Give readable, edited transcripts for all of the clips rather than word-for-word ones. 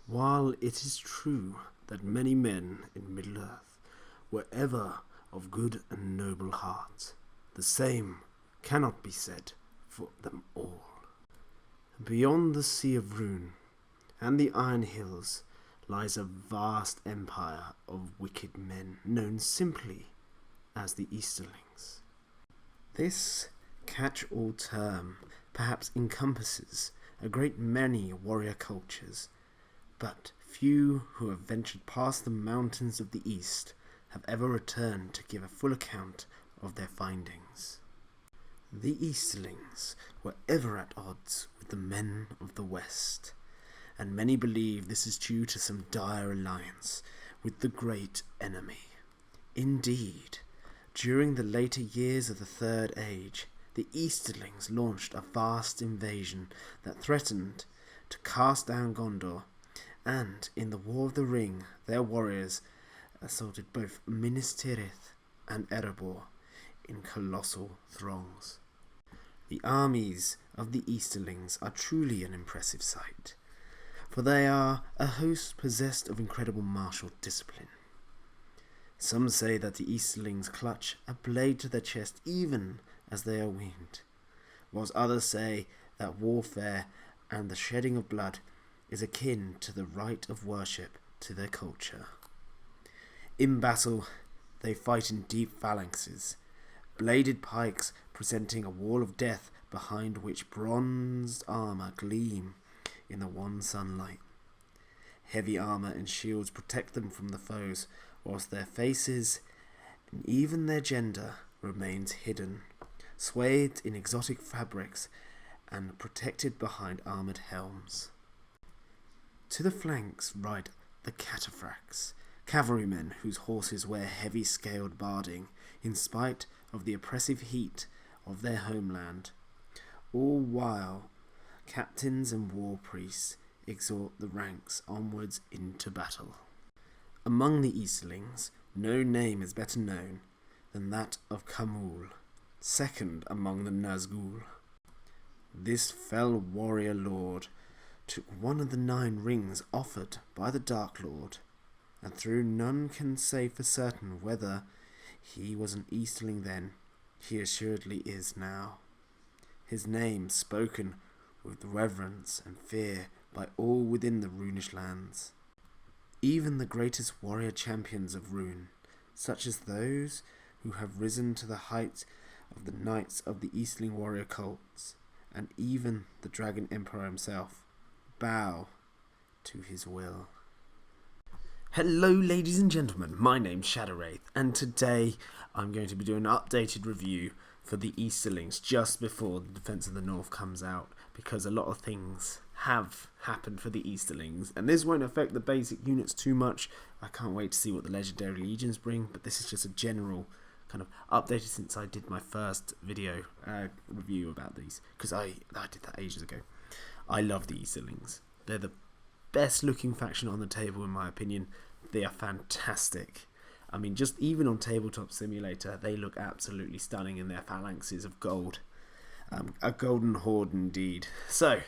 While it is true that many men in Middle-earth were ever of good and noble heart, the same cannot be said for them all. Beyond the Sea of Rune and the Iron Hills lies a vast empire of wicked men known simply as the Easterlings. This catch-all term perhaps encompasses a great many warrior cultures, but few who have ventured past the mountains of the East have ever returned to give a full account of their findings. The Easterlings were ever at odds with the men of the West, and many believe this is due to some dire alliance with the great enemy. Indeed, during the later years of the Third Age, the Easterlings launched a vast invasion that threatened to cast down Gondor, and in the War of the Ring, their warriors assaulted both Minas Tirith and Erebor in colossal throngs. The armies of the Easterlings are truly an impressive sight, for they are a host possessed of incredible martial discipline. Some say that the Easterlings clutch a blade to their chest even as they are weaned, whilst others say that warfare and the shedding of blood is akin to the rite of worship to their culture. In battle, they fight in deep phalanxes, bladed pikes presenting a wall of death behind which bronzed armour gleam in the wan sunlight. Heavy armour and shields protect them from the foes, whilst their faces and even their gender remains hidden, swathed in exotic fabrics and protected behind armoured helms. To the flanks ride the cataphracts, cavalrymen whose horses wear heavy scaled barding in spite of the oppressive heat of their homeland, all while captains and war priests exhort the ranks onwards into battle. Among the Easterlings, no name is better known than that of Khamûl, second among the Nazgûl. This fell warrior lord took one of the 9 rings offered by the Dark Lord, and though none can say for certain whether he was an Easterling then, he assuredly is now. His name spoken with reverence and fear by all within the Runish lands. Even the greatest warrior champions of Rune, such as those who have risen to the height of the knights of the Easterling warrior cults, and even the Dragon Emperor himself, bow to his will. Hello ladies and gentlemen, my name's Shadow Wraith, and today I'm going to be doing an updated review for the Easterlings just before the Defense of the North comes out, because a lot of things have happened for the Easterlings, and this won't affect the basic units too much. I can't wait to see what the Legendary Legions bring, but this is just a general kind of updated since I did my first video review about these, because I did that ages ago. I love the Easterlings. They're the best looking faction on the table in my opinion. They are fantastic. I mean, just even on Tabletop Simulator, they look absolutely stunning in their phalanxes of gold. A golden horde indeed. So,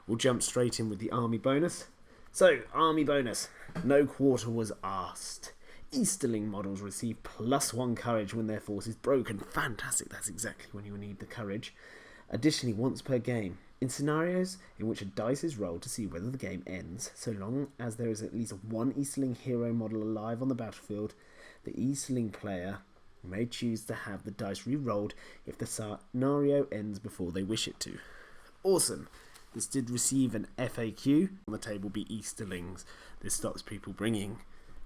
we'll jump straight in with the army bonus. So, army bonus. No quarter was asked. Easterling models receive +1 courage when their force is broken. Fantastic, that's exactly when you need the courage. Additionally, once per game, in scenarios in which a dice is rolled to see whether the game ends, so long as there is at least one Easterling hero model alive on the battlefield, the Easterling player may choose to have the dice re-rolled if the scenario ends before they wish it to. Awesome! This did receive an FAQ. On the table be Easterlings. This stops people bringing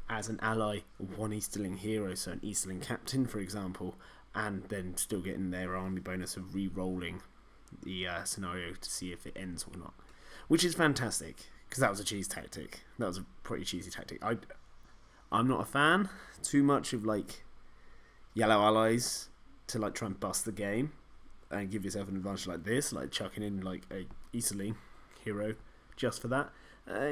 as an ally one Easterling hero, so an Easterling captain for example, and then still getting their army bonus of re-rolling the scenario to see if it ends or not, which is fantastic, because that was a cheese tactic. That was a pretty cheesy tactic. I'm not a fan too much of like yellow allies to like try and bust the game and give yourself an advantage like this, like chucking in like a Easterling hero just for that.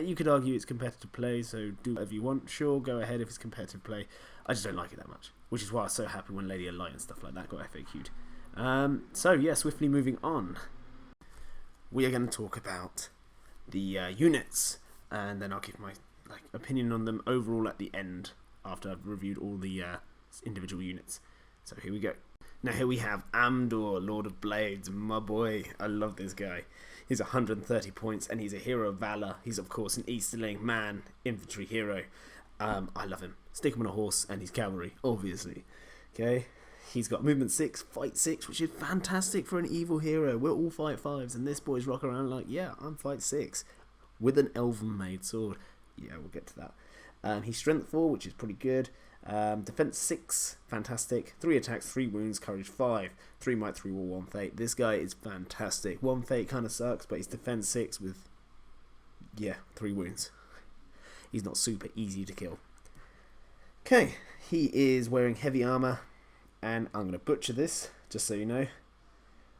You could argue it's competitive play, so do whatever you want. Sure, go ahead if it's competitive play. I just don't like it that much, which is why I was so happy when Lady of Light and stuff like that got FAQ'd. So yeah, swiftly moving on, we are going to talk about the units and then I'll give my opinion on them overall at the end after I've reviewed all the individual units. So here we go. Now here we have Amdûr, Lord of Blades, my boy. I love this guy. He's 130 points and he's a hero of valor. He's of course an Easterling man, infantry hero. I love him. Stick him on a horse and he's cavalry, obviously. Okay. He's got movement 6, fight 6, which is fantastic for an evil hero. We're all fight 5s, and this boy's rocking around like, yeah, I'm fight 6 with an elven made sword. Yeah, we'll get to that. He's strength 4, which is pretty good. Defense 6, fantastic. 3 attacks, 3 wounds, courage 5, 3 might, 3 war, 1 fate. This guy is fantastic. 1 fate kind of sucks, but he's defense 6 with 3 wounds. He's not super easy to kill. Okay, he is wearing heavy armor. And I'm going to butcher this, just so you know.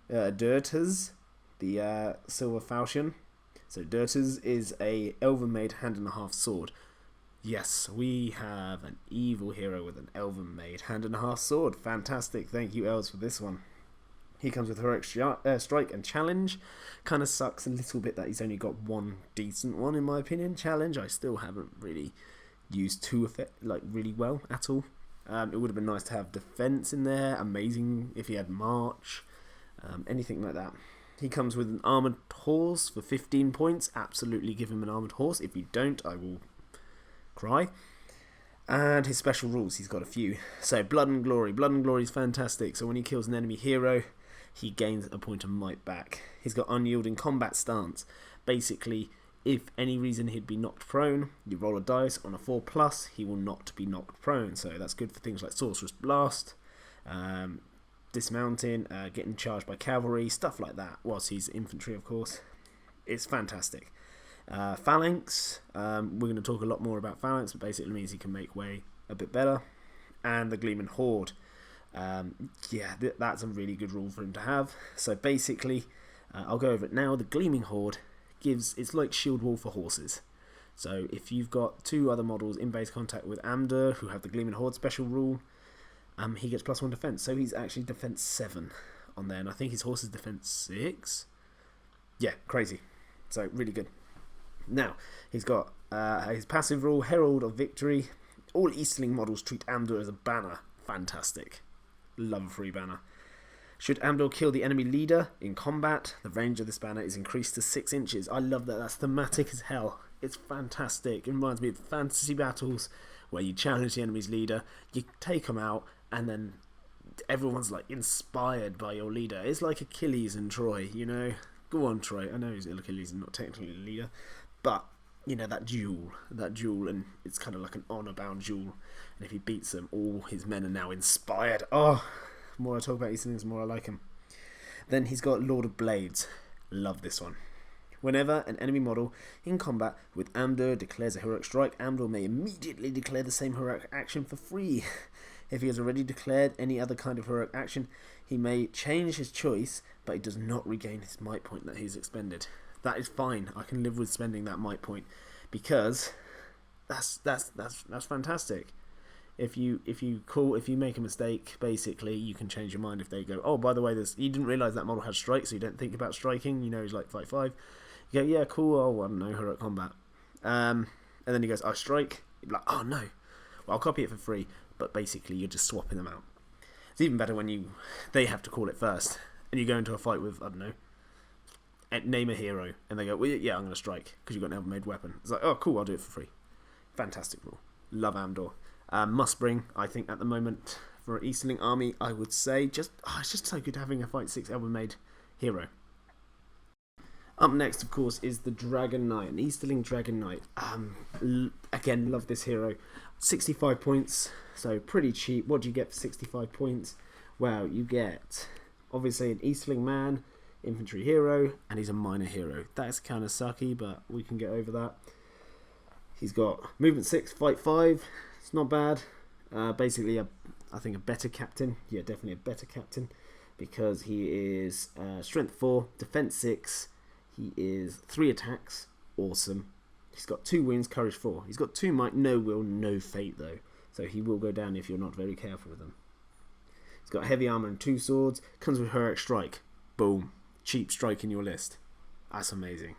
𝐑𝐞𝐜𝐸, the silver falchion. So 𝐑𝐞𝐜𝐸 is a elven made hand and a half sword. Yes, we have an evil hero with an elven made hand and a half sword. Fantastic, thank you elves for this one. He comes with heroic strike and challenge. Kind of sucks a little bit that he's only got one decent one in my opinion. Challenge, I still haven't really used really well at all. It would have been nice to have defense in there. Amazing if he had march, anything like that. He comes with an armored horse for 15 points. Absolutely give him an armored horse. If you don't, I will cry. And his special rules, he's got a few. So blood and glory. Blood and glory is fantastic. So when he kills an enemy hero, he gains a point of might back. He's got unyielding combat stance. Basically, if any reason he'd be knocked prone, you roll a dice. On a 4+, he will not be knocked prone. So that's good for things like Sorcerous Blast, dismounting, getting charged by cavalry, stuff like that. Whilst he's infantry, of course. It's fantastic. Phalanx, we're going to talk a lot more about phalanx, but basically means he can make way a bit better. And the Gleaming Horde. That's a really good rule for him to have. So basically, I'll go over it now. The Gleaming Horde it's like shield wall for horses. So if you've got 2 other models in base contact with Amdûr who have the Gleaming Horde special rule, he gets +1 defense. So he's actually defense 7 on there, and I think his horse is defense 6. Yeah, crazy. So really good. Now he's got his passive rule, Herald of Victory. All Easterling models treat Amdûr as a banner. Fantastic. Love a free banner. Should Amdûr kill the enemy leader in combat, the range of this banner is increased to 6 inches. I love that. That's thematic as hell. It's fantastic. It reminds me of fantasy battles where you challenge the enemy's leader, you take them out, and then everyone's like inspired by your leader. It's like Achilles and Troy, you know. Go on, Troy. I know he's Achilles and not technically the leader, but you know, that duel, and it's kind of like an honor-bound duel. And if he beats them, all his men are now inspired. Oh, the more I talk about Easterlings, the more I like him. Then he's got Lord of Blades. Love this one. Whenever an enemy model in combat with Amdûr declares a heroic strike, Amdûr may immediately declare the same heroic action for free. If he has already declared any other kind of heroic action, he may change his choice, but he does not regain his might point that he's expended. That is fine. I can live with spending that might point because that's fantastic. If you make a mistake, basically you can change your mind if they go, oh, by the way, you didn't realise that model had strike, so you don't think about striking. You know, he's like fight 5. You go, yeah, cool. Oh, I don't know, heroic combat. And then he goes, I strike. You'd be like, oh no. Well, I'll copy it for free. But basically, you're just swapping them out. It's even better when they have to call it first, and you go into a fight with, I don't know, name a hero, and they go, well, yeah, I'm going to strike because you've got an elven made weapon. It's like, oh, cool, I'll do it for free. Fantastic rule. Love Amdûr. Must bring, I think, at the moment for an Easterling army, I would say, it's just so good having a fight 6 elven made hero. Up next, of course, is the Dragon Knight, an Easterling Dragon Knight. Again, love this hero. 65 points, so pretty cheap. What do you get for 65 points? Well, you get, obviously, an Easterling man, infantry hero, and he's a minor hero. That's kind of sucky, but we can get over that. He's got movement 6, fight 5. It's not bad. Basically, I think a better captain. Yeah, definitely a better captain, because he is strength 4, defense 6. He is 3 attacks. Awesome. He's got 2 wounds, courage 4. He's got 2 might, no will, no fate though. So he will go down if you're not very careful with him. He's got heavy armor and 2 swords. Comes with heroic strike. Boom. Cheap strike in your list. That's amazing.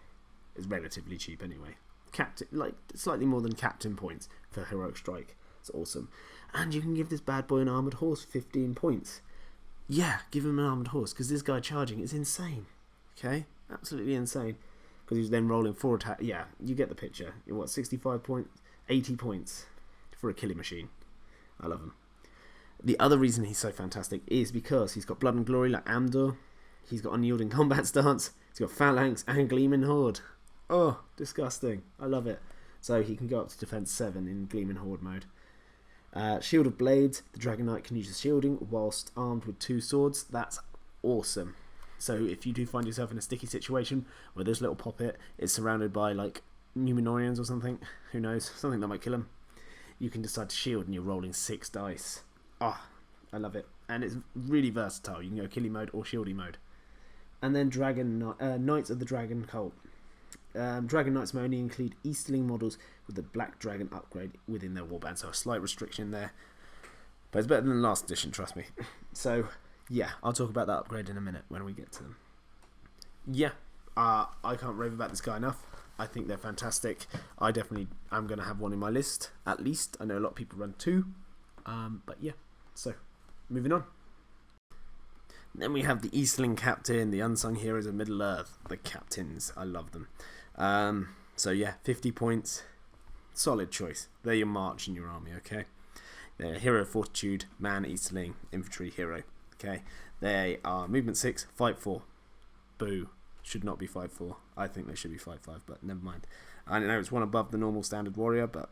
It's relatively cheap anyway. captain, like slightly more than captain points for heroic strike. It's awesome. And you can give this bad boy an armoured horse 15 points. Yeah, give him an armoured horse, because this guy charging is insane. Okay? Absolutely insane. Because he's then rolling 4 attack. Yeah, you get the picture. You're what, 65 points? 80 points for a killing machine. I love him. The other reason he's so fantastic is because he's got blood and glory like Amdûr. He's got unyielding combat stance. He's got phalanx and gleaming horde. Oh, disgusting. I love it. So he can go up to defense 7 in gleaming horde mode. Shield of Blades, the Dragon Knight can use the shielding whilst armed with 2 swords. That's awesome. So if you do find yourself in a sticky situation where this little poppet is surrounded by like Numenorians or something, who knows, something that might kill him, you can decide to shield and you're rolling 6 dice. Ah, I love it. And it's really versatile. You can go killing mode or shielding mode. And then Knights of the Dragon Cult. Dragon Knights may only include Easterling models with the Black Dragon upgrade within their warband, so a slight restriction there. But it's better than the last edition, trust me. So, yeah, I'll talk about that upgrade in a minute when we get to them. Yeah, I can't rave about this guy enough. I think they're fantastic. I definitely am going to have one in my list, at least. I know a lot of people run 2. But yeah, so, moving on. Then we have the Easterling Captain, the unsung heroes of Middle-earth, the Captains. I love them. So yeah, 50 points. Solid choice. They're your march in your army, okay? They're Hero of Fortitude, Man, Easterling, Infantry, Hero. Okay? They are Movement 6, Fight 4. Boo. Should not be 5-4. I think they should be 5-5, but never mind. I know it's one above the normal standard warrior, but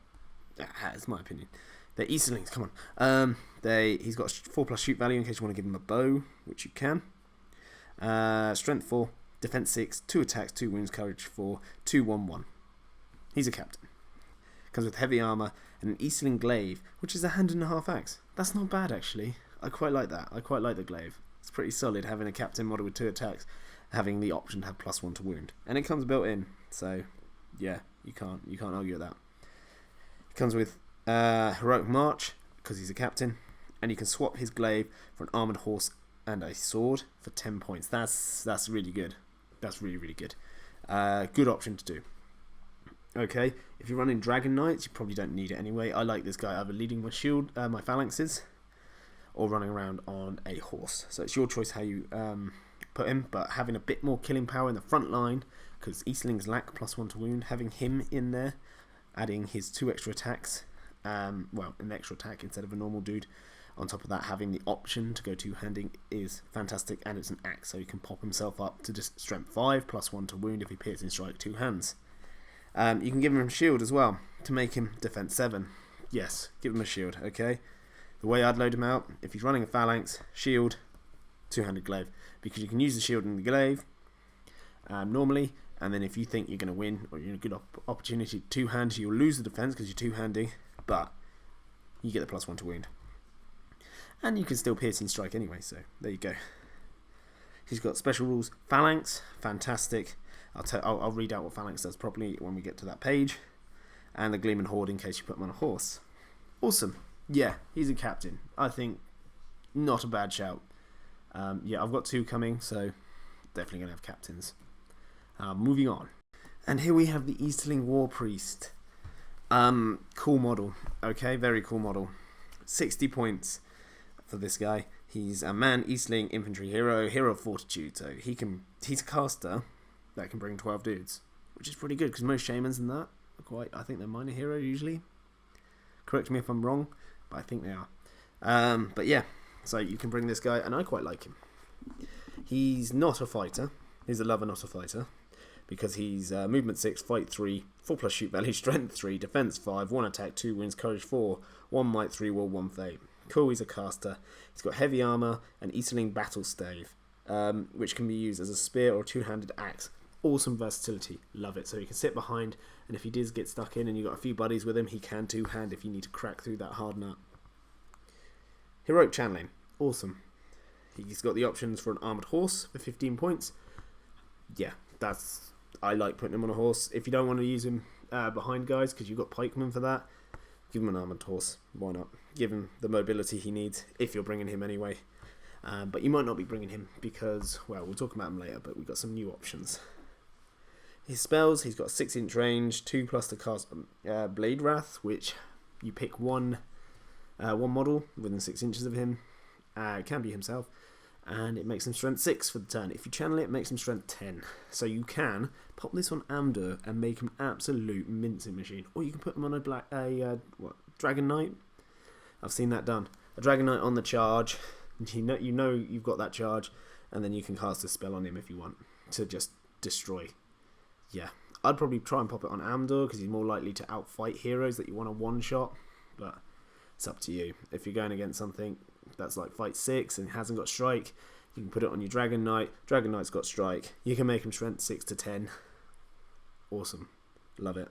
it's my opinion. They're Easterlings, come on. He's got 4+ shoot value in case you want to give him a bow, which you can. Strength 4, Defense 6, 2 attacks, 2 wounds, Courage 4, 2-1-1. He's a captain. Comes with heavy armour and an Easterling glaive, which is a 1.5 axe. That's not bad, actually. I quite like that. I quite like the glaive. It's pretty solid having a captain model with 2 attacks, having the option to have +1 to wound. And it comes built in, so yeah, you can't argue with that. It comes with Heroic March, because he's a captain, and you can swap his glaive for an armoured horse and a sword for 10 points. That's really good. That's really, really good. Good option to do. Okay, if you're running Dragon Knights, you probably don't need it anyway. I like this guy either leading my shield, my phalanxes, or running around on a horse. So it's your choice how you put him, but having a bit more killing power in the front line, because Eastlings lack +1 to wound, having him in there, adding his 2 extra attacks, well, an extra attack instead of a normal dude. On top of that, having the option to go 2-handing is fantastic, and it's an axe, so he can pop himself up to just strength 5, +1 to wound if he piercing strike 2 hands. You can give him a shield as well, to make him defense 7. Yes, give him a shield, okay? The way I'd load him out, if he's running a phalanx, shield, 2-handed glaive, because you can use the shield and the glaive normally, and then if you think you're going to win, or you're in a good opportunity to 2-hand, you'll lose the defense because you're 2-handing, but you get the +1 to wound. And you can still piercing strike anyway, so there you go. He's got special rules. Phalanx, fantastic. I'll read out what Phalanx does properly when we get to that page. And the Gleaming Horde in case you put him on a horse. Awesome. Yeah, he's a captain. I think not a bad shout. Yeah, I've got 2 coming, so definitely going to have captains. Moving on. And here we have the Easterling War Priest. Cool model. Okay, very cool model. 60 points for this guy. He's a Man, Eastling, Infantry Hero, Hero of Fortitude. So he's a caster that can bring 12 dudes, which is pretty good because most shamans and that are I think they're minor hero usually. Correct me if I'm wrong, but I think they are. But yeah, so you can bring this guy, and I quite like him. He's not a fighter. He's a lover, not a fighter, because he's movement 6, fight 3, 4+ shoot value, strength 3, defense 5, 1 attack, 2 wins, courage 4, 1 might, 3 will, 1 fate. Cool, he's a caster. He's got heavy armor and Easterling battle stave, which can be used as a spear or 2-handed axe. Awesome versatility, love it. So he can sit behind, and if he does get stuck in and you've got a few buddies with him, he can 2-hand if you need to crack through that hard nut. Heroic channeling, awesome. He's got the options for an armored horse for 15 points. Yeah, I like putting him on a horse. If you don't want to use him behind guys because you've got pikemen for that, give him an armoured horse. Why not? Give him the mobility he needs if you're bringing him anyway. But you might not be bringing him because, well, we'll talk about him later, but we've got some new options. His spells, he's got 6-inch range, 2+ to cast Blade Wrath, which you pick one model within 6 inches of him. It can be himself. And it makes him strength 6 for the turn. If you channel it, it makes him strength 10. So you can pop this on Amdûr and make him absolute mincing machine. Or you can put him on a Dragon Knight. I've seen that done. A Dragon Knight on the charge. You know you've got that charge, and then you can cast a spell on him if you want to just destroy. Yeah, I'd probably try and pop it on Amdûr because he's more likely to outfight heroes that you want a one-shot, but it's up to you. If you're going against something that's like fight 6 and hasn't got strike, you can put it on your Dragon Knight. Dragon Knight's got strike. You can make him strength 6 to 10. Awesome. Love it.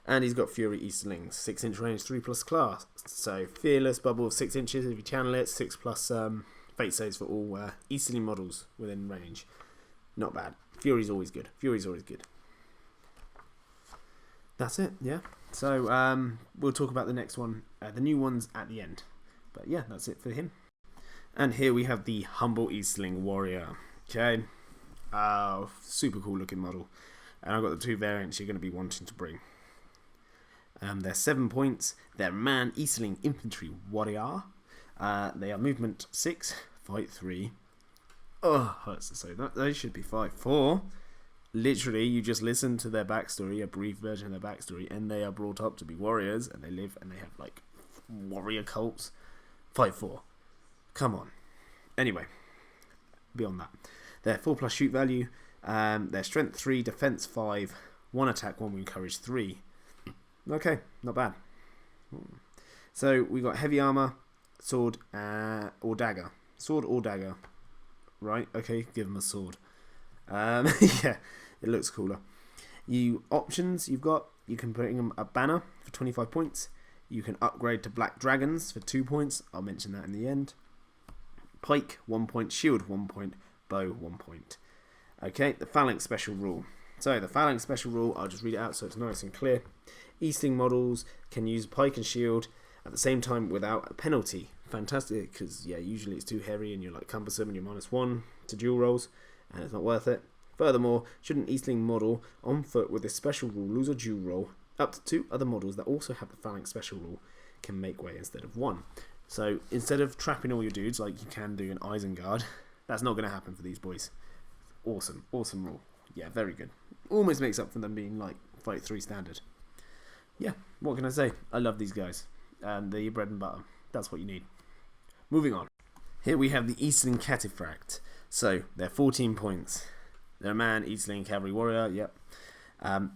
And he's got Fury Easterlings, 6-inch range, 3+ class. So fearless bubble of 6 inches if you channel it, 6+ fate saves for all Easterling models within range. Not bad. Fury's always good. Fury's always good. That's it, yeah. So we'll talk about the next one, the new ones at the end. But yeah, that's it for him. And here we have the Humble Easterling Warrior. Okay. Super cool looking model. And I've got the 2 variants you're going to be wanting to bring. They're 7 points. They're Man Easterling Infantry Warrior. They are movement 6, fight 3. Oh, hurts to say that. They should be 5-4. Literally, you just listen to their backstory, a brief version of their backstory, and they are brought up to be warriors, and they live, and they have like warrior cults. 5-4. Come on. Anyway, beyond that, they're 4+ shoot value. Their strength 3, defense 5, 1 attack, 1 wound, courage 3. Okay, not bad. So we got heavy armor, sword, or dagger. Sword or dagger. Right, okay, give him a sword. Yeah, it looks cooler. Options you've got, you can put him a banner for 25 points. You can upgrade to Black Dragons for 2 points. I'll mention that in the end. Pike, 1 point. Shield, 1 point. Bow, 1 point. Okay, the Phalanx Special Rule. So the Phalanx Special Rule, I'll just read it out so it's nice and clear. Easterling models can use Pike and Shield at the same time without a penalty. Fantastic, because yeah, usually it's too heavy and you're like cumbersome and you're -1 to dual rolls, and it's not worth it. Furthermore, should an Easterling model on foot with this special rule lose a dual roll, up to 2 other models that also have the Phalanx Special Rule can make way instead of 1. So instead of trapping all your dudes like you can do in Isengard, that's not going to happen for these boys. Awesome, awesome rule. Yeah, very good. Almost makes up for them being like fight 3 standard. Yeah, what can I say? I love these guys. They're your bread and butter. That's what you need. Moving on. Here we have the Easterling Cataphract. So, they're 14 points. They're a Man, Easterling, Cavalry Warrior, yep.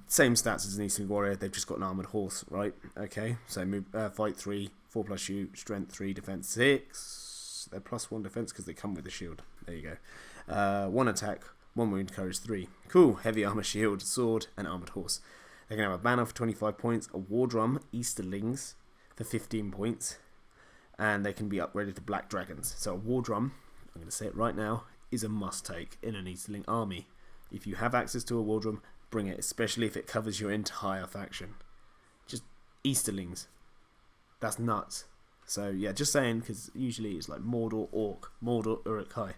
Same stats as an Easterling Warrior, they've just got an armoured horse, right? Okay, so move, fight 3, 4+ shoot, strength 3, defense 6. They're +1 defense because they come with a shield. There you go. 1 attack, 1 wound, courage 3. Cool, heavy armour, shield, sword, and armoured horse. They can have a banner for 25 points, a war drum, Easterlings, for 15 points, and they can be upgraded to Black Dragons. So a war drum, I'm going to say it right now, is a must-take in an Easterling army. If you have access to a war drum, bring it, especially if it covers your entire faction. Just Easterlings. That's nuts. So yeah, just saying, because usually it's like Mordor, Orc, Mordor, Uruk-hai.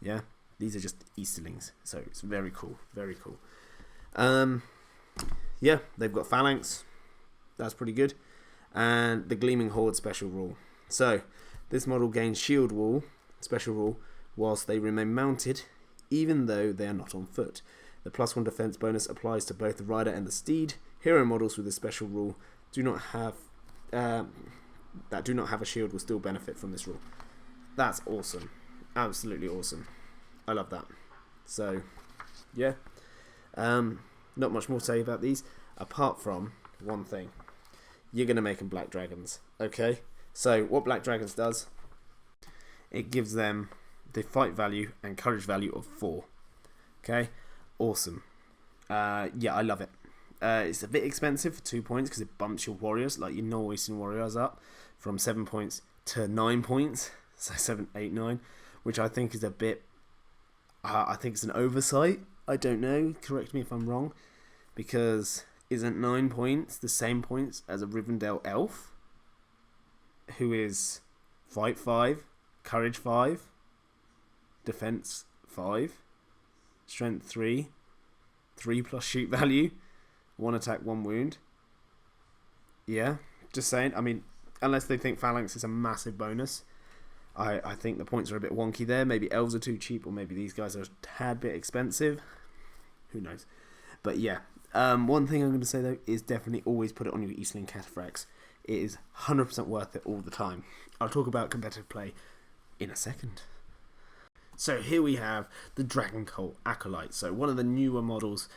Yeah, these are just Easterlings. So it's very cool, very cool. Yeah, they've got Phalanx. That's pretty good. And the Gleaming Horde special rule. So, this model gains shield wall, special rule, whilst they remain mounted, even though they are not on foot. The +1 defense bonus applies to both the rider and the steed. Hero models with this special rule do not have a shield will still benefit from this rule. That's awesome. Absolutely awesome. I love that. So, yeah. Not much more to say about these, apart from one thing. You're going to make them Black Dragons, okay? So, what Black Dragons does, it gives them the fight value and courage value of 4. Okay? Awesome. Yeah, I love it. It's a bit expensive for 2 points because it bumps your warriors, like your Norwegian warriors, up from 7 points to 9 points. So 7, 8, 9, which I think is a bit... I think it's an oversight. I don't know. Correct me if I'm wrong. Because isn't 9 points the same points as a Rivendell elf? Who is fight 5, courage 5, defense 5, strength 3, 3+ shoot value, 1 attack, 1 wound. Yeah, just saying. I mean, unless they think phalanx is a massive bonus, I think the points are a bit wonky there. Maybe elves are too cheap, or maybe these guys are a tad bit expensive. Who knows? But yeah, one thing I'm going to say though is definitely always put it on your Easterling cataphracts. It is 100% worth it all the time. I'll talk about competitive play in a second. So here we have the 𝐑𝐞𝐜𝐿 acolyte. So one of the newer models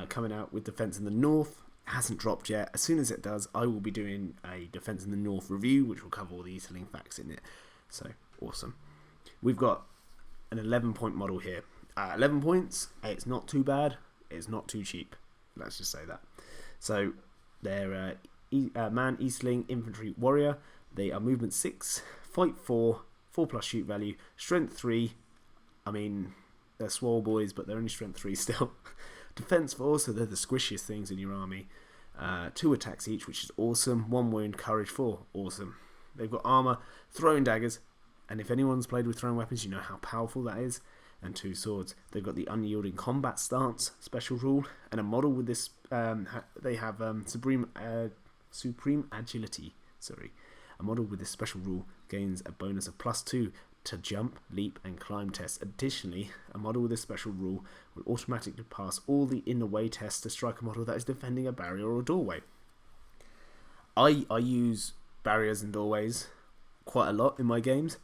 coming out with Defense in the North. It hasn't dropped yet. As soon as it does, I will be doing a Defense in the North review, which will cover all the Easterling facts in it. So awesome. We've got an 11-point model here. 11 points. It's not too bad. It's not too cheap. Let's just say that. So they're man, Easterling, infantry, warrior. They are movement 6, fight 4, 4+ shoot value, strength 3. I mean, they're swole boys, but they're only strength 3 still. Defense 4, so they're the squishiest things in your army. 2 attacks each, which is awesome. 1 wound, courage 4, awesome. They've got armor, throwing daggers, and if anyone's played with throwing weapons, you know how powerful that is. And 2 swords. They've got the unyielding combat stance special rule, and a model with this. They have supreme agility. Sorry, a model with this special rule gains a bonus of +2 to jump, leap, and climb tests. Additionally, a model with this special rule will automatically pass all the in the way tests to strike a model that is defending a barrier or doorway. I use barriers and doorways quite a lot in my games.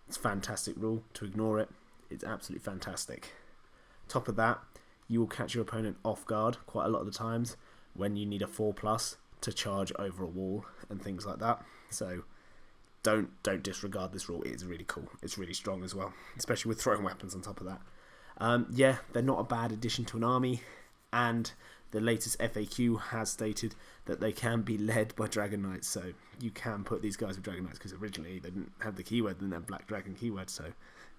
It's a fantastic rule. To ignore it, it's absolutely fantastic. Top of that, you will catch your opponent off guard quite a lot of the times when you need a 4+ to charge over a wall and things like that. So don't disregard this rule. It is really cool. It's really strong as well, especially with throwing weapons on top of that. Yeah, they're not a bad addition to an army, and the latest FAQ has stated that they can be led by Dragon Knights, so you can put these guys with Dragon Knights, because originally they didn't have the keyword, they didn't have Black Dragon keyword, so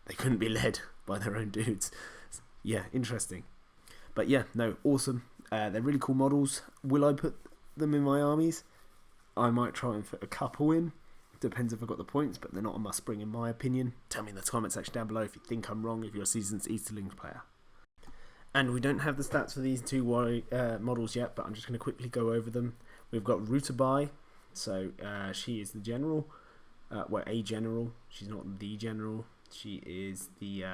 they couldn't be led by their own dudes. Yeah, interesting. But yeah, no, awesome. They're really cool models. Will I put them in my armies? I might try and fit a couple in. Depends if I've got the points, but they're not a must bring in my opinion. Tell me in the comment section down below if you think I'm wrong, if you're a seasoned Easterlings player. And we don't have the stats for these 2 models yet, but I'm just going to quickly go over them. We've got 𝐸𝐸𝐻, so she is the general. Well, a general. She's not the general. She is the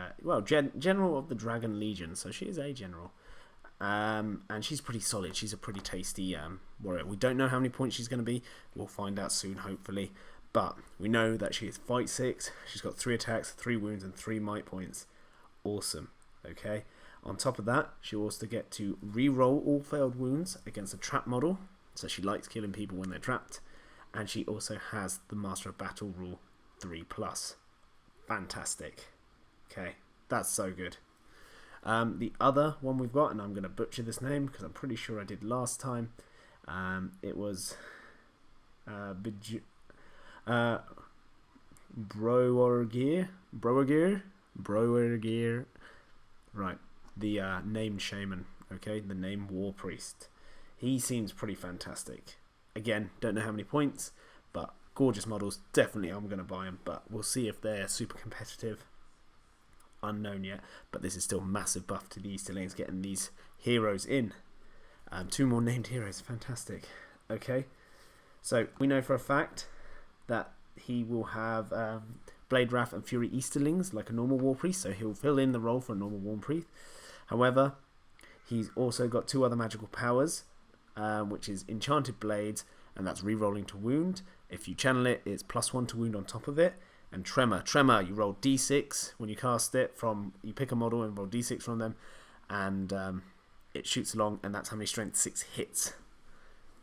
general of the Dragon Legion, so she is a general. And she's pretty solid. She's a pretty tasty warrior. We don't know how many points she's going to be. We'll find out soon, hopefully. But we know that she is fight 6. She's got 3 attacks, 3 wounds, and 3 might points. Awesome. Okay. On top of that, she also get to re-roll all failed wounds against a trap model. So she likes killing people when they're trapped. And she also has the Master of Battle rule 3+. Fantastic. Okay, that's so good. The other one we've got, and I'm going to butcher this name because I'm pretty sure I did last time. It was Broergear. Right, the named shaman. Okay, the named war priest. He seems pretty fantastic. Again, don't know how many points, but gorgeous models. Definitely I'm going to buy them, but we'll see if they're super competitive. Unknown yet, but this is still massive buff to the Easterlings getting these heroes in. 2 more named heroes. Fantastic. Okay, so we know for a fact that he will have Blade Wrath and Fury Easterlings like a normal war priest, so he'll fill in the role for a normal war priest. However, he's also got 2 other magical powers, which is Enchanted Blades, and that's re-rolling to wound. If you channel it, it's +1 to wound on top of it. And Tremor, you roll d6 when you cast it. You pick a model and roll d6 from them, and it shoots along, and that's how many strength 6 hits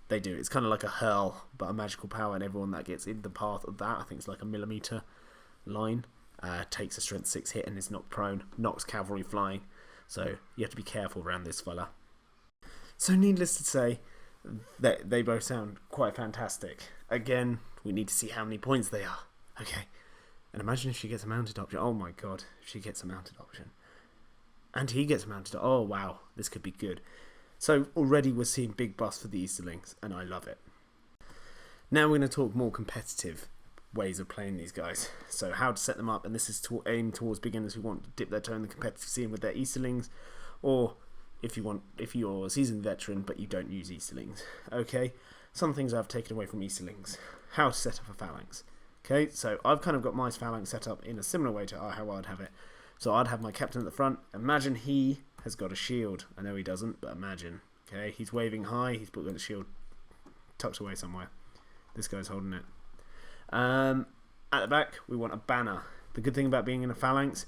they do. It's kind of like a hurl, but a magical power, and everyone that gets in the path of that, I think it's like a millimeter line, takes a strength 6 hit and is knocked prone, knocks cavalry flying. So you have to be careful around this fella. So needless to say, they both sound quite fantastic. Again, we need to see how many points they are. Okay. And imagine if she gets a mounted option. Oh my god, if she gets a mounted option. And he gets a mounted option. Oh wow, this could be good. So already we're seeing big buffs for the Easterlings, and I love it. Now we're going to talk more competitive ways of playing these guys. So how to set them up, and this is aimed towards beginners who want to dip their toe in the competitive scene with their Easterlings, or if you're a seasoned veteran but you don't use Easterlings. Okay, some things I've taken away from Easterlings. How to set up a phalanx. Okay, so I've kind of got my phalanx set up in a similar way to how I'd have it. So I'd have my captain at the front. Imagine he has got a shield. I know he doesn't, but imagine. Okay, he's waving high. He's got a shield tucked away somewhere. This guy's holding it. At the back, we want a banner. The good thing about being in a phalanx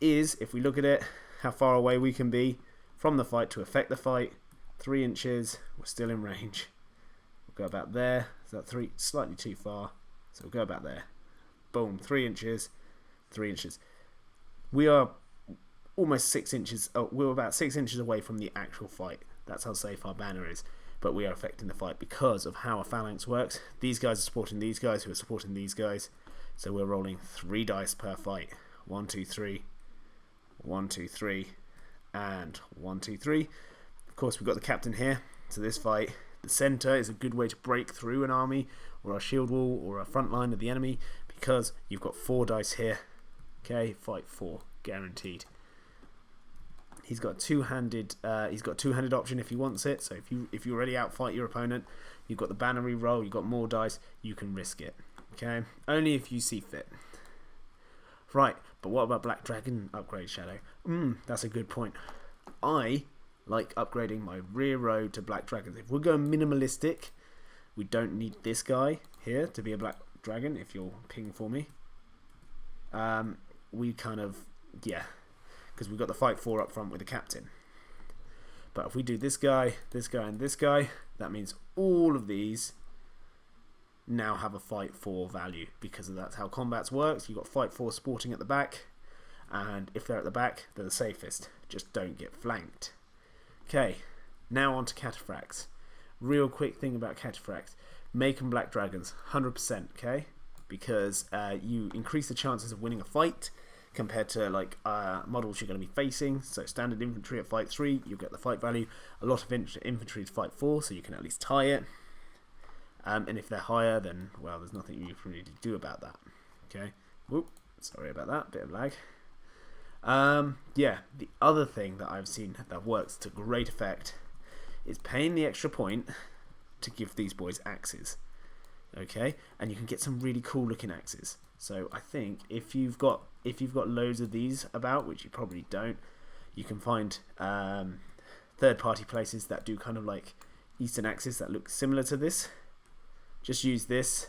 is, if we look at it, how far away we can be from the fight to affect the fight. 3 inches, we're still in range. We'll go about there. Is that 3? Slightly too far. So we'll go about there. Boom, 3 inches, 3 inches. We are almost 6 inches, we're about 6 inches away from the actual fight. That's how safe our banner is. But we are affecting the fight because of how a phalanx works. These guys are supporting these guys who are supporting these guys. So we're rolling 3 dice per fight. 1, 2, 3. 1, 2, 3. And 1, 2, 3. Of course, we've got the captain here. So this fight, the center is a good way to break through an army or a shield wall or a front line of the enemy, because you've got 4 dice here. Okay, fight 4, guaranteed. He's got two-handed. He's got two-handed option if he wants it. So if you already outfight your opponent, you've got the banner re-roll. You've got more dice. You can risk it. Okay, only if you see fit. Right, but what about Black Dragon upgrade Shadow? That's a good point. I like upgrading my rear row to Black Dragons. If we're going minimalistic, we don't need this guy here to be a Black Dragon. If you'll ping for me, we kind of because we've got the fight 4 up front with the captain. But if we do this guy, and this guy, that means all of these now have a fight 4 value, because that's how combats works. You've got fight 4 sporting at the back, and if they're at the back, they're the safest. Just don't get flanked. Okay, now on to cataphracts. Real quick thing about cataphracts. Make them Black Dragons, 100%, okay? Because you increase the chances of winning a fight compared to like models you're going to be facing. So standard infantry at fight 3, you'll get the fight value. A lot of infantry is fight 4, so you can at least tie it. And if they're higher, then, well, there's nothing you can really do about that. Okay. Whoop, sorry about that, bit of lag. Yeah, the other thing that I've seen that works to great effect is paying the extra point to give these boys axes. Okay, and you can get some really cool looking axes. So I think if you've got loads of these about, which you probably don't, you can find third party places that do kind of like Eastern axes that look similar to this. Just use this,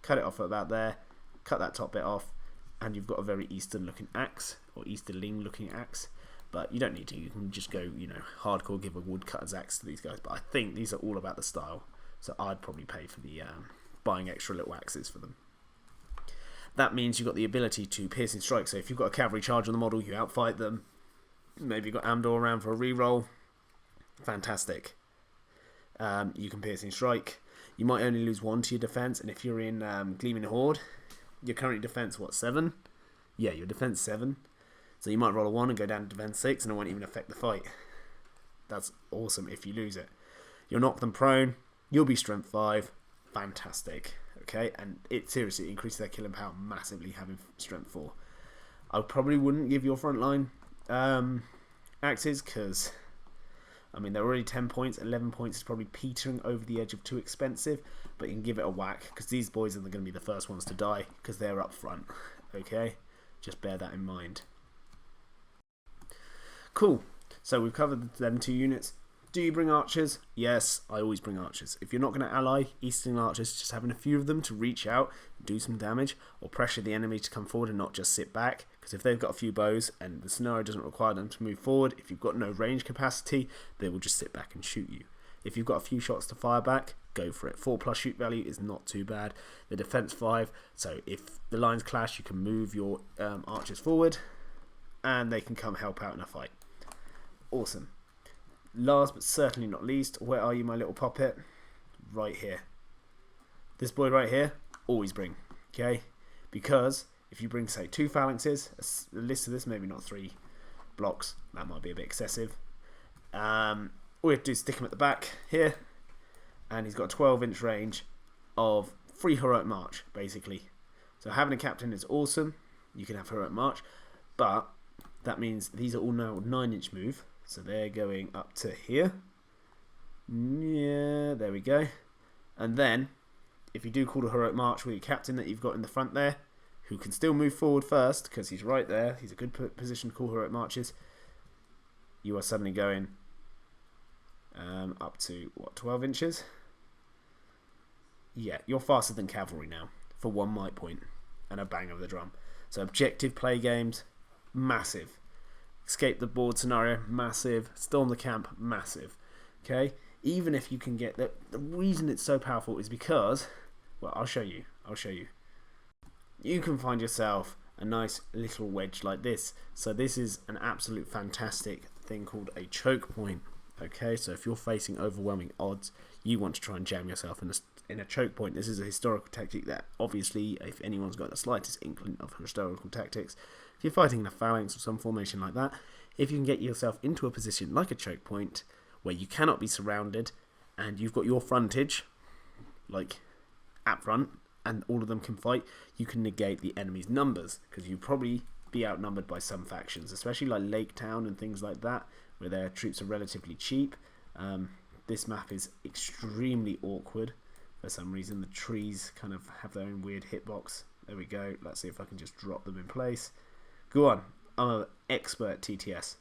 cut it off about there, cut that top bit off, and you've got a very Eastern looking axe, or Easterling looking axe. But you don't need to, you can just go, hardcore, give a woodcutter's axe to these guys. But I think these are all about the style, so I'd probably pay for the buying extra little axes for them. That means you've got the ability to piercing strike. So if you've got a cavalry charge on the model, you outfight them. Maybe you've got Amdûr around for a reroll. Fantastic. You can piercing strike. You might only lose 1 to your defense, and if you're in Gleaming Horde, your current defense, what, 7? Yeah, your defense 7. So you might roll a 1 and go down to defense 6, and it won't even affect the fight. That's awesome if you lose it. You'll knock them prone. You'll be strength 5. Fantastic. Okay, and it seriously increases their killing power massively having strength 4. I probably wouldn't give your frontline axes, because I mean, they're already 10 points. 11 points is probably petering over the edge of too expensive, but you can give it a whack, because these boys are going to be the first ones to die, because they're up front. Okay, just bear that in mind. Cool, so we've covered them 2 units. Do you bring archers? Yes, I always bring archers. If you're not going to ally Eastern archers, just having a few of them to reach out, do some damage, or pressure the enemy to come forward and not just sit back. Because if they've got a few bows and the scenario doesn't require them to move forward, if you've got no range capacity, they will just sit back and shoot you. If you've got a few shots to fire back, go for it. 4+ shoot value is not too bad. The defense 5, so if the lines clash, you can move your archers forward, and they can come help out in a fight. Awesome. Last but certainly not least, where are you, my little puppet? Right here. This boy right here, always bring, okay? Because if you bring, say, 2 phalanxes, a list of this, maybe not 3 blocks, that might be a bit excessive. All we have to do is stick him at the back here, and he's got a 12-inch range of free heroic march, basically. So having a captain is awesome. You can have heroic march, but that means these are all now 9-inch move. So they're going up to here. Yeah, there we go. And then, if you do call a heroic march with your captain that you've got in the front there, who can still move forward first, because he's right there, he's a good position to call heroic marches, you are suddenly going up to, what, 12 inches? Yeah, you're faster than cavalry now, for 1 might point and a bang of the drum. So objective play games, massive. Escape the board scenario, massive. Storm the camp, massive. Okay? Even if you can get... The reason it's so powerful is because... Well, I'll show you. You can find yourself a nice little wedge like this. So this is an absolute fantastic thing called a choke point. Okay? So if you're facing overwhelming odds, you want to try and jam yourself in a choke point. This is a historical tactic that, obviously, if anyone's got the slightest inkling of historical tactics, if you're fighting in a phalanx or some formation like that, if you can get yourself into a position like a choke point where you cannot be surrounded and you've got your frontage, like at front, and all of them can fight, you can negate the enemy's numbers, because you'll probably be outnumbered by some factions, especially like Lake Town and things like that, where their troops are relatively cheap. This map is extremely awkward. For some reason, the trees kind of have their own weird hitbox. There we go. Let's see if I can just drop them in place. Go on. I'm an expert TTS.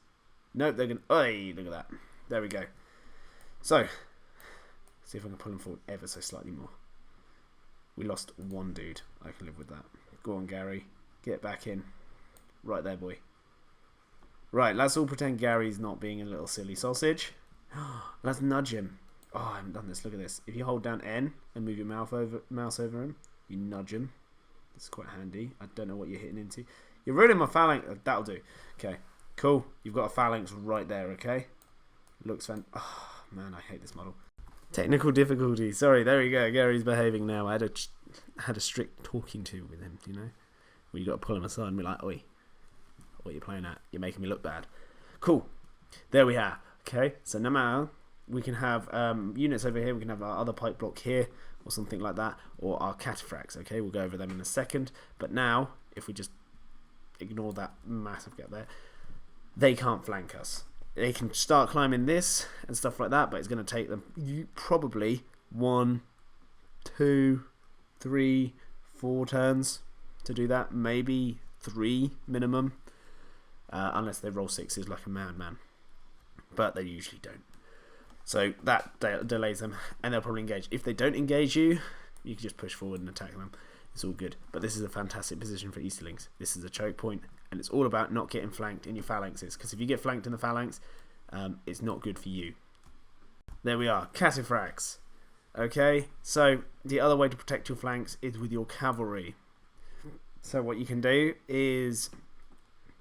Nope, they're going to... Oi, look at that. There we go. So, see if I can pull them forward ever so slightly more. We lost one dude. I can live with that. Go on, Gary. Get back in. Right there, boy. Right, let's all pretend Gary's not being a little silly sausage. Let's nudge him. Oh, I haven't done this. Look at this. If you hold down N and move your mouse over him, you nudge him. It's quite handy. I don't know what you're hitting into. You're ruining my phalanx. That'll do. Okay, cool. You've got a phalanx right there, okay? Looks fan... Oh, man, I hate this model. Technical difficulty. Sorry, there we go. Gary's behaving now. I had a strict talking to with him, you know? Where you got to pull him aside and be like, oi, what are you playing at? You're making me look bad. Cool. There we are. Okay, so now we can have units over here. We can have our other pipe block here or something like that, or our cataphracts. Okay, we'll go over them in a second. But now, if we just ignore that massive gap there, they can't flank us. They can start climbing this and stuff like that, but it's going to take them probably 1, 2, 3, 4 turns to do that. Maybe 3 minimum, unless they roll 6s like a madman. But they usually don't. So that delays them, and they'll probably engage. If they don't engage you, you can just push forward and attack them. It's all good. But this is a fantastic position for Easterlings. This is a choke point, and it's all about not getting flanked in your phalanxes, because if you get flanked in the phalanx, it's not good for you. There we are, cataphracts. Okay, so the other way to protect your flanks is with your cavalry. So what you can do is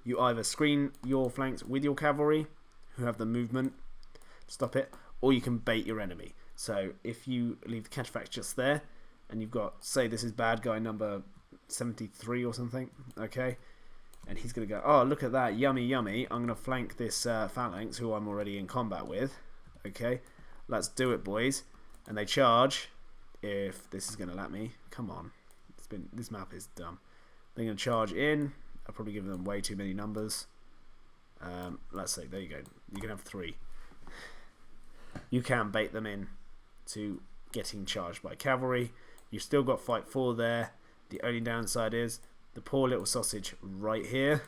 you either screen your flanks with your cavalry, who have the movement, stop it, or you can bait your enemy. So if you leave the cataphracts just there, and you've got, say this is bad guy number 73 or something, okay, and he's going to go, oh, look at that, yummy, yummy, I'm going to flank this phalanx, who I'm already in combat with, okay, let's do it, boys, and they charge, if this is going to let me, come on, this map is dumb, they're going to charge in, I'll probably give them way too many numbers, let's say, there you go, you can have 3, you can bait them in to getting charged by cavalry. You've still got fight 4 there. The only downside is the poor little sausage right here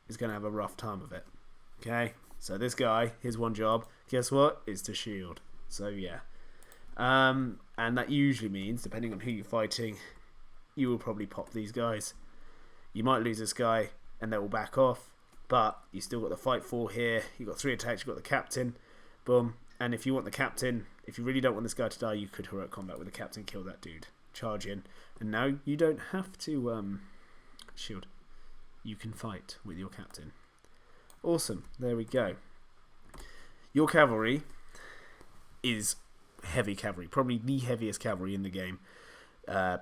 is going to have a rough time of it. Okay, so this guy, his one job, guess what, is to shield. So yeah, and that usually means, depending on who you're fighting, you will probably pop these guys. You might lose this guy and they will back off, but you still got the fight 4 here. You've got 3 attacks, you've got the captain, boom. And if you want the captain, if you really don't want this guy to die, you could heroic combat with the captain, kill that dude, charge in, and now you don't have to shield. You can fight with your captain. Awesome, there we go. Your cavalry is heavy cavalry, probably the heaviest cavalry in the game,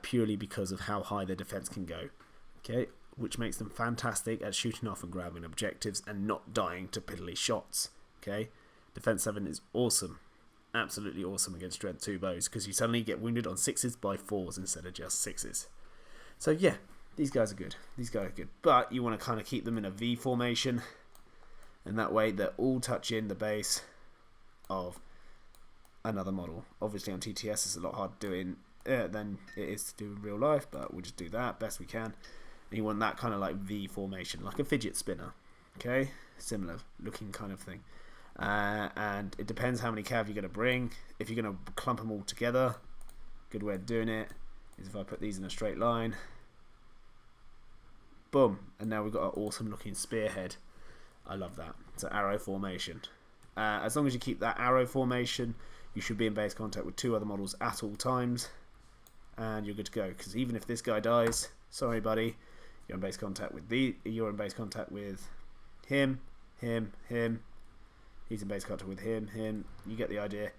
purely because of how high their defense can go. Okay, which makes them fantastic at shooting off and grabbing objectives and not dying to piddly shots. Okay. Defense 7 is awesome, absolutely awesome against Strength 2 bows, because you suddenly get wounded on 6s by 4s instead of just 6s. So yeah, these guys are good. These guys are good, but you want to kind of keep them in a V formation, and that way they're all touching the base of another model. Obviously on TTS it's a lot harder doing than it is to do in real life, but we'll just do that best we can. And you want that kind of like V formation, like a fidget spinner, okay, similar looking kind of thing. And it depends how many cav you're going to bring. If you're going to clump them all together, good way of doing it is if I put these in a straight line, boom, and now we've got an awesome looking spearhead. I love that. It's an arrow formation. As long as you keep that arrow formation, you should be in base contact with 2 other models at all times, and you're good to go. Because even if this guy dies, sorry buddy, you're in base contact with you're in base contact with him, him, him. He's in base contact with him, him. You get the idea.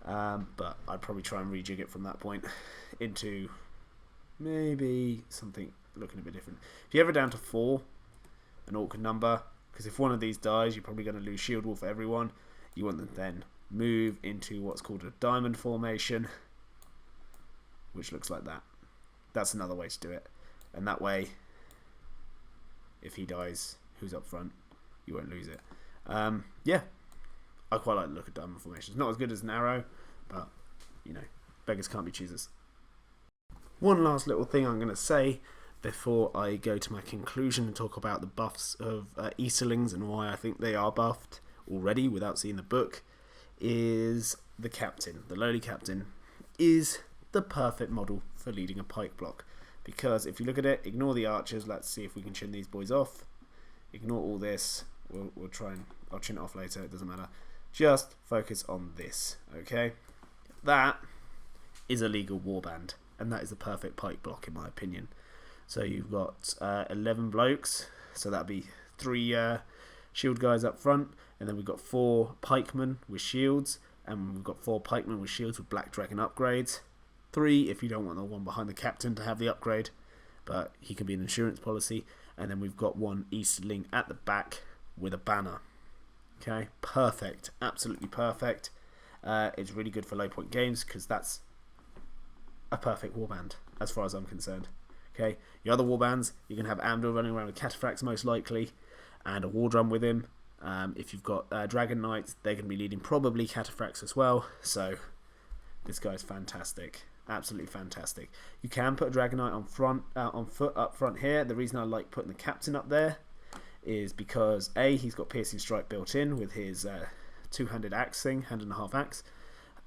But I'd probably try and rejig it from that point into maybe something looking a bit different. If you're ever down to 4, an awkward number, because if one of these dies, you're probably going to lose shield wall for everyone. You want them then move into what's called a diamond formation, which looks like that. That's another way to do it. And that way, if he dies, who's up front, you won't lose it. Yeah, I quite like the look of diamond formations. Not as good as an arrow, but you know, beggars can't be choosers. One last little thing I'm going to say before I go to my conclusion and talk about the buffs of Easterlings and why I think they are buffed already without seeing the book, is the captain. The lowly captain is the perfect model for leading a pike block, because if you look at it, ignore the archers. Let's see if we can chin these boys off. Ignore all this. We'll try and I'll chin it off later. It doesn't matter. Just focus on this. Okay, that is a legal warband, and that is the perfect pike block in my opinion. So you've got 11 blokes, so that'd be 3 shield guys up front, and then we've got 4 pikemen with shields, and we've got 4 pikemen with shields with black dragon upgrades. 3 if you don't want the one behind the captain to have the upgrade, but he can be an insurance policy. And then we've got 1 Easterling at the back with a banner. Okay, perfect, absolutely perfect. It's really good for low point games because that's a perfect warband as far as I'm concerned. Okay, your other warbands, you can have Amdûr running around with cataphracts most likely, and a war drum with him. If you've got dragon knights, they're going to be leading probably cataphracts as well. So this guy's fantastic, absolutely fantastic. You can put a dragon knight on foot up front here. The reason I like putting the captain up there is because A, he's got piercing strike built in with his two-handed axe thing, hand and a half axe,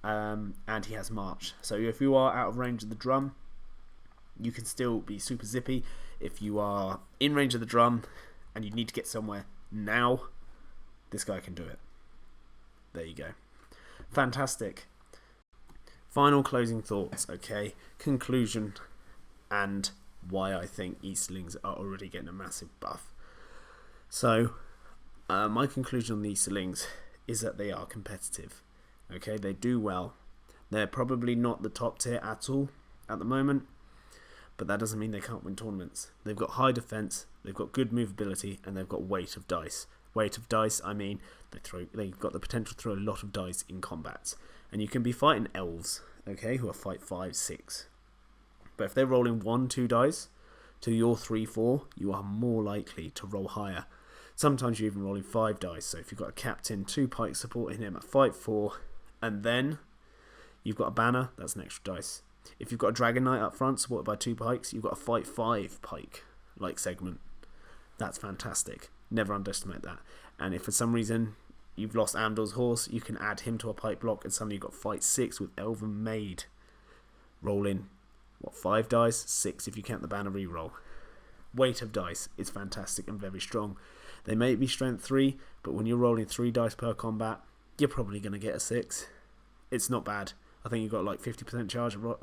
and he has march. So if you are out of range of the drum, you can still be super zippy. If you are in range of the drum and you need to get somewhere now, this guy can do it. There you go. Fantastic. Final closing thoughts, okay? Conclusion and why I think Easterlings are already getting a massive buff. So, my conclusion on the Easterlings is that they are competitive. Okay, they do well. They're probably not the top tier at all at the moment, but that doesn't mean they can't win tournaments. They've got high defense, they've got good movability, and they've got weight of dice. Weight of dice, I mean, they've got the potential to throw a lot of dice in combats. And you can be fighting elves, okay, who are fight 5, 6. But if they're rolling 1, 2 dice to your 3, 4, you are more likely to roll higher. Sometimes you're even rolling 5 dice. So if you've got a captain, 2 pikes supporting him at fight 4, and then you've got a banner, that's an extra dice. If you've got a dragon knight up front supported by 2 pikes, you've got a fight 5 pike like segment. That's fantastic. Never underestimate that. And if for some reason you've lost Amdûr's horse, you can add him to a pike block, and suddenly you've got fight 6 with Elven Maid. Rolling, what, 5 dice? 6 if you count the banner reroll. Weight of dice is fantastic and very strong. They may be strength 3, but when you're rolling 3 dice per combat, you're probably going to get a 6. It's not bad. I think you've got like 50%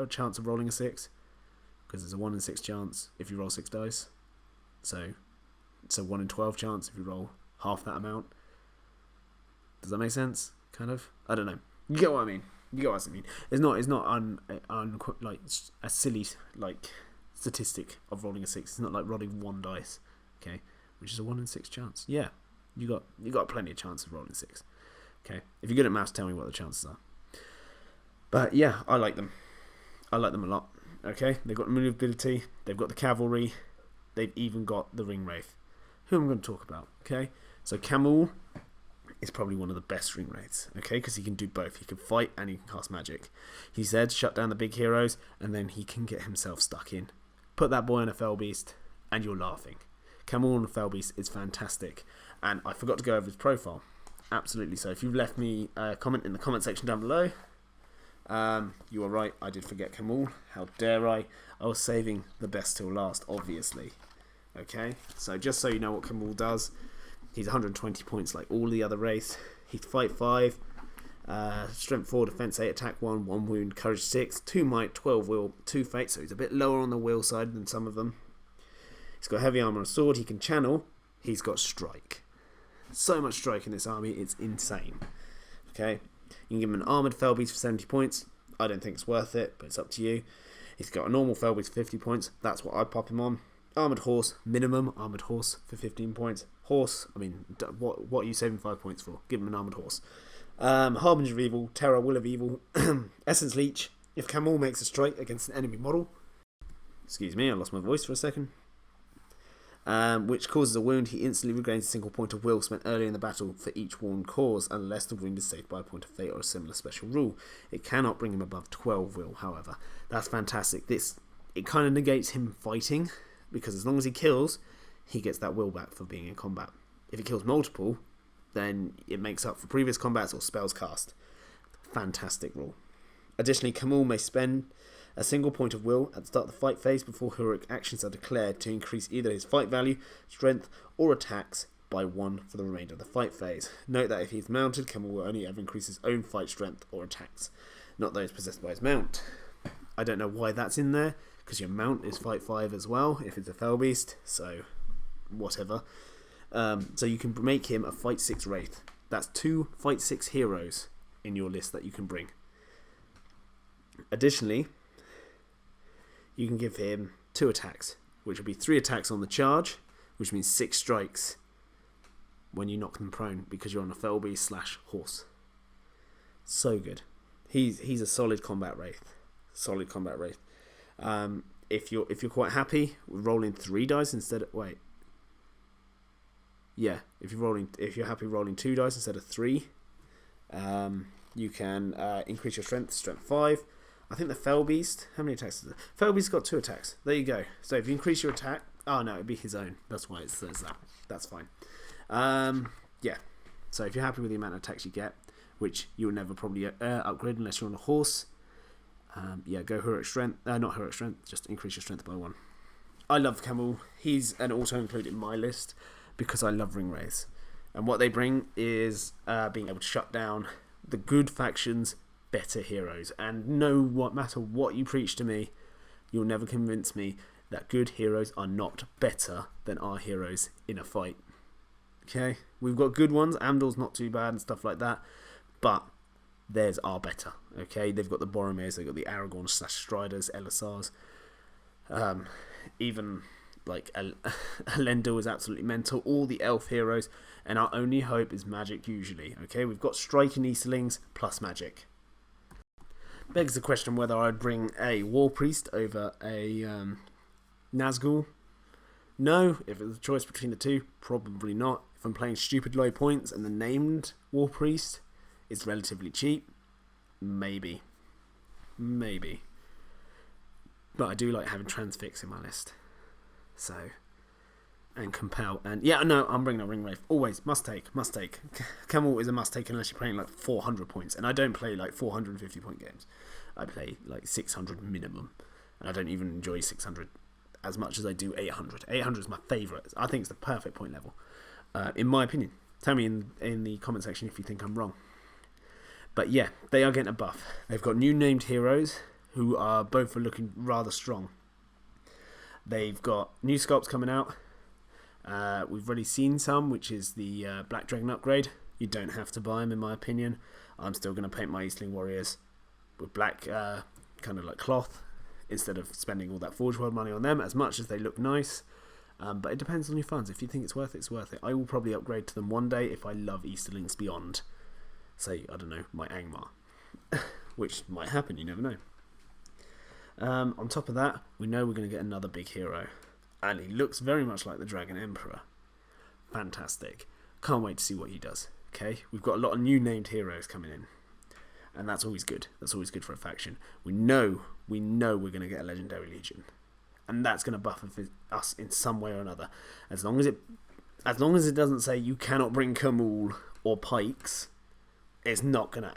chance of rolling a 6, because there's a 1 in 6 chance if you roll 6 dice. So it's a 1 in 12 chance if you roll half that amount. Does that make sense? Kind of? I don't know. You get what I mean. You get what I mean. It's not like a silly like statistic of rolling a 6. It's not like rolling 1 dice, okay, which is a 1 in 6 chance. Yeah, you got plenty of chance of rolling 6. Okay, if you're good at maths, tell me what the chances are. But yeah, I like them. I like them a lot. Okay, they've got maneuverability. They've got the cavalry. They've even got the ring wraith, who I'm going to talk about. Okay, So Khamûl is probably one of the best ring wraiths, okay, because he can do both. He can fight and he can cast magic. He's there to shut down the big heroes, and then he can get himself stuck in. Put that boy on a fell beast, and you're laughing. Khamûl on a fell beast is fantastic, and I forgot to go over his profile. Absolutely. So if you've left me a comment in the comment section down below, you are right. I did forget Khamûl. How dare I? I was saving the best till last, obviously. Okay. So just so you know what Khamûl does. He's 120 points like all the other wraiths. He's fight 5, strength 4, defense 8, attack 1, 1 wound, courage 6, 2 might, 12 will, 2 fate, so he's a bit lower on the will side than some of them. He's got heavy armor and sword, he can channel, he's got strike. So much strike in this army, it's insane. Okay, you can give him an armoured fell beast for 70 points. I don't think it's worth it, but it's up to you. He's got a normal fell beast for 50 points, that's what I'd pop him on. Armoured horse, minimum armoured horse for 15 points. Horse, I mean, what are you saving 5 points for? Give him an armoured horse. Harbinger of Evil, Terror, Will of Evil, Essence Leech. If Khamûl makes a strike against an enemy model, excuse me, I lost my voice for a second, which causes a wound, he instantly regains a single point of will spent early in the battle for each wound caused, unless the wound is saved by a point of fate or a similar special rule. It cannot bring him above 12 will, however. That's fantastic. It kind of negates him fighting, because as long as he kills, he gets that will back for being in combat. If he kills multiple, then it makes up for previous combats or spells cast. Fantastic rule. Additionally, Khamûl may spend a single point of will at the start of the fight phase before heroic actions are declared to increase either his fight value, strength, or attacks by 1 for the remainder of the fight phase. Note that if he's mounted, Khamûl will only ever increase his own fight strength or attacks, not those possessed by his mount. I don't know why that's in there, because your mount is fight 5 as well if it's a fell beast, so whatever. So you can make him a fight 6 wraith. That's 2 fight 6 heroes in your list that you can bring. Additionally, you can give him 2 attacks, which will be 3 attacks on the charge, which means 6 strikes when you knock them prone, because you're on a fell beast / horse. So good. He's a solid combat wraith. Solid combat wraith. If you're quite happy with rolling 3 dice instead of if you're happy rolling 2 dice instead of 3, you can increase your strength 5. I think the fell beast, how many attacks is it? Fell beast's got 2 attacks. There you go. So if you increase your attack, oh no, it'd be his own. That's why it says that. That's fine. Yeah. So if you're happy with the amount of attacks you get, which you'll never probably upgrade unless you're on a horse. Go heroic strength. Not heroic strength, just increase your strength by 1. I love Khamûl. He's an auto-include in my list because I love ring wraiths. And what they bring is being able to shut down the good factions' better heroes. And no matter what you preach to me, you'll never convince me that good heroes are not better than our heroes in a fight. Okay? We've got good ones. Amdûr's not too bad and stuff like that. But theirs are better, okay? They've got the Boromirs, they've got the Aragorn / Striders, Elisars. Even like Elendil is absolutely mental. All the elf heroes, and our only hope is magic usually, okay? We've got strike in Easterlings plus magic. Begs the question whether I'd bring a War Priest over a Nazgûl. No, if it was a choice between the two, probably not. If I'm playing stupid low points and the named War Priest is relatively cheap, maybe. But I do like having Transfix in my list. So, and Compel, and yeah, no, I'm bringing a Ring Wraith. Always, must take. Khamûl is a must take unless you're playing like 400 points, and I don't play like 450 point games. I play like 600 minimum, and I don't even enjoy 600 as much as I do 800. 800 is my favourite. I think it's the perfect point level, in my opinion. Tell me in the comment section if you think I'm wrong. But yeah, they are getting a buff. They've got new named heroes who are both looking rather strong. They've got new sculpts coming out. We've already seen some, which is the Black Dragon upgrade. You don't have to buy them, in my opinion. I'm still going to paint my Easterling warriors with black kind of like cloth, instead of spending all that Forge World money on them, as much as they look nice. But it depends on your funds. If you think it's worth it, it's worth it. I will probably upgrade to them one day if I love Easterlings beyond, say, I don't know, my Angmar. Which might happen, you never know. On top of that, we know we're going to get another big hero. And he looks very much like the Dragon Emperor. Fantastic. Can't wait to see what he does. Okay, we've got a lot of new named heroes coming in, and that's always good. That's always good for a faction. We know we're going to get a Legendary Legion, and that's going to buff us in some way or another. As long as it doesn't say you cannot bring Khamûl or pikes, it's not gonna.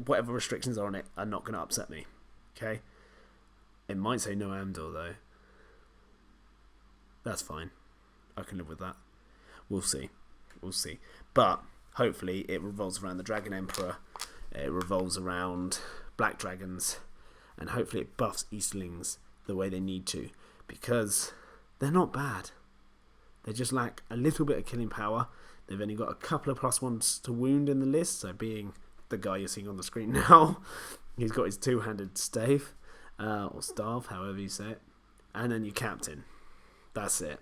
Whatever restrictions are on it are not going to upset me. Okay, it might say no Amdûr though. That's fine. I can live with that. We'll see. We'll see. But hopefully it revolves around the Dragon Emperor. It revolves around Black Dragons. And hopefully it buffs Easterlings the way they need to. Because they're not bad. They just lack a little bit of killing power. They've only got a couple of +1s to wound in the list. So being the guy you're seeing on the screen now. He's got his two-handed stave. Or staff, however you say it. And then your captain. That's it.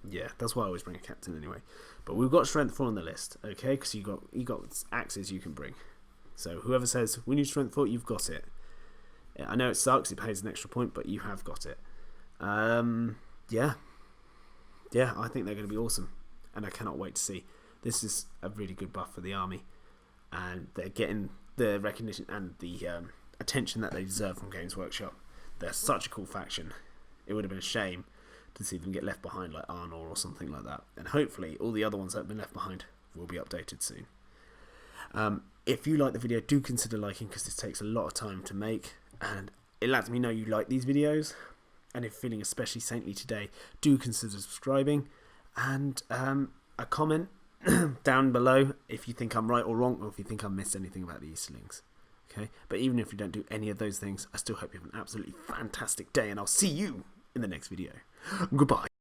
Yeah, that's why I always bring a captain anyway. But we've got strength 4 on the list, okay? Because you got axes you can bring. So whoever says we need strength 4, you've got it. I know it sucks, it pays an extra point, but you have got it. Yeah, I think they're going to be awesome, and I cannot wait to see. This is a really good buff for the army, and they're getting the recognition and the attention that they deserve from Games Workshop. They're such a cool faction. It would have been a shame to see them get left behind like Arnor or something like that. And hopefully all the other ones that have been left behind will be updated soon. If you like the video, do consider liking, because this takes a lot of time to make, and it lets me know you like these videos. And if feeling especially saintly today, do consider subscribing, and a comment down below if you think I'm right or wrong, or if you think I missed anything about the Easterlings. Okay? But even if you don't do any of those things, I still hope you have an absolutely fantastic day, and I'll see you in the next video. Goodbye.